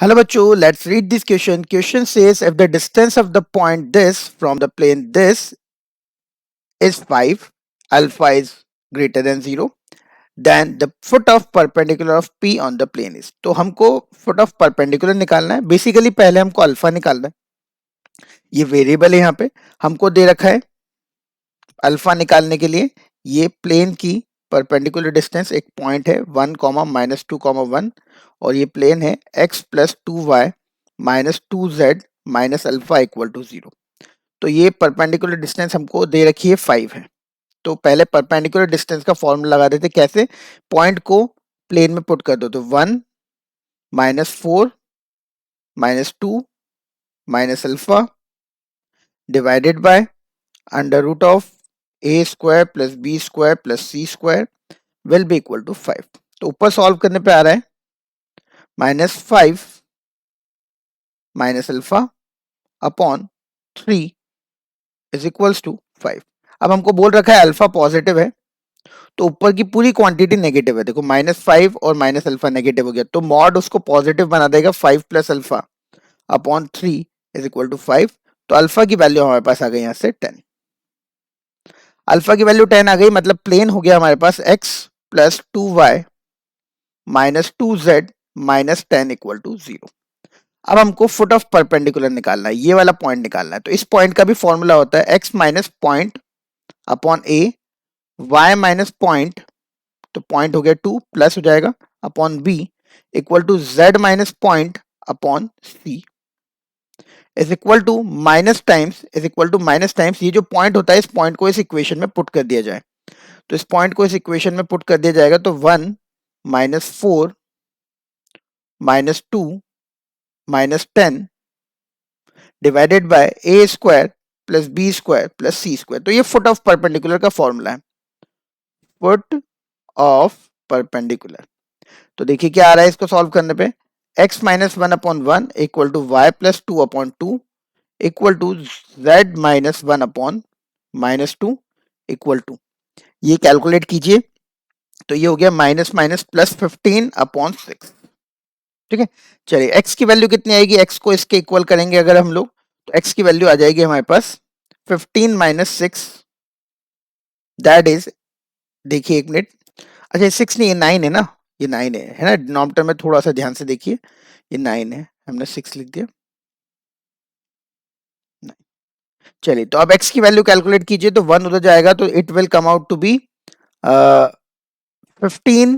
Hello bachcho, let's read this question. Question says if the distance of the point this from the plane this is 5, alpha is greater than 0, then the foot of perpendicular of P on the plane is. तो हमको foot of perpendicular निकालना है. Basically पहले हमको alpha निकालना है. ये variable है, यहाँ पे हमको दे रखा है अल्फा निकालने के लिए. ये प्लेन की परपेंडिकुलर डिस्टेंस एक पॉइंट है 1, -2, 1 और ये प्लेन है x plus 2y minus 2z minus alpha equal to 0. तो ये परपेंडिकुलर डिस्टेंस हमको दे रखी है 5 है. तो पहले परपेंडिकुलर डिस्टेंस का फॉर्मूला लगा देते. कैसे? पॉइंट को प्लेन में पुट कर दो तो 1 -4 -2 minus alpha divided by under root of a square plus B square plus C square will be equal to 5. तो ऊपर सॉल्व करने पे आ रहा है -5 minus alpha upon 3 is equals to 5. अब हमको बोल रखा है अल्फा पॉजिटिव है तो ऊपर की पूरी क्वांटिटी नेगेटिव है. देखो -5 और माइनस अल्फा नेगेटिव हो गया तो मॉड उसको पॉजिटिव बना देगा. 5 plus alpha upon 3 is equal to 5. तो अल्फा की वैल्यू हमारे पास आ गई यहाँ से 10. अल्फा की वैल्यू 10 आ गई मतलब प्लेन हो गया हमारे पास x plus 2y minus 2z minus 10 equal to 0. अब हमको फुट ऑफ परपेंडिकुलर निकालना है. ये वाला पॉइंट निकालना है. तो इस पॉइंट का भी फॉर्मूला होता है x minus point upon a y minus point तो पॉइंट हो गया 2 प्लस हो जाएगा upon b equal to z minus point upon c is equal to minus times is equal to minus times. ये जो पॉइंट होता है इस पॉइंट को इस इक्वेशन में पुट कर दिया जाए. तो इस पॉइंट को इस इक्वेशन में पुट कर दिया जाएगा तो 1 -4 -2 -10 divided by a square plus B square plus C square. तो ये फुट ऑफ परपेंडिकुलर का फॉर्मूला है. Foot of perpendicular. तो देखिए क्या आ रहा है इसको सॉल्व करने पे. x minus 1 upon 1 equal to Y plus 2 upon 2 equal to z minus 1 upon minus 2 equal to. ये कैलकुलेट कीजिए तो ये हो गया माइनस माइनस प्लस 15 अपॉन 6. ठीक है. चलिए x की वैल्यू कितनी आएगी. x को इसके इक्वल करेंगे अगर हम लोग तो x की वैल्यू आ जाएगी हमारे पास 15 माइनस 6 दैट इज. देखिए एक मिनट. अच्छा 6 नहीं, ये 9 है ना. ये 9 है ना. डिनोमिनेटर में थोड़ा सा ध्यान से देखिए. ये 9 है, हमने 6 लिख दिया. चलिए तो अब x की वैल्यू कैलकुलेट कीजिए तो 1 उधर जाएगा तो it will come out to be 15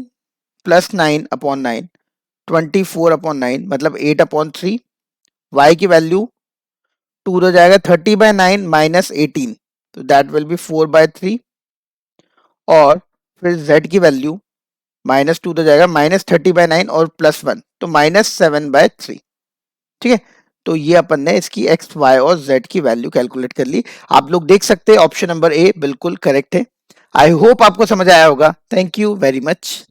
plus 9 upon 9 24 upon 9 मतलब 8 अपॉन 3. y की वैल्यू 2 उधर जाएगा 30 बाय 9 माइनस 18 तो दैट विल बी 4 बाय 3. और फिर z की वैल्यू माइनस 2 उधर जाएगा माइनस 30 बाय 9 और प्लस 1 तो माइनस 7 बाय 3. ठीक है. तो ये अपन ने इसकी x, y और z की वैल्यू कैलकुलेट कर ली. आप लोग देख सकते हैं ऑप्शन नंबर ए बिल्कुल करेक्ट है. आई होप आपको समझ आया होगा. Thank you very much.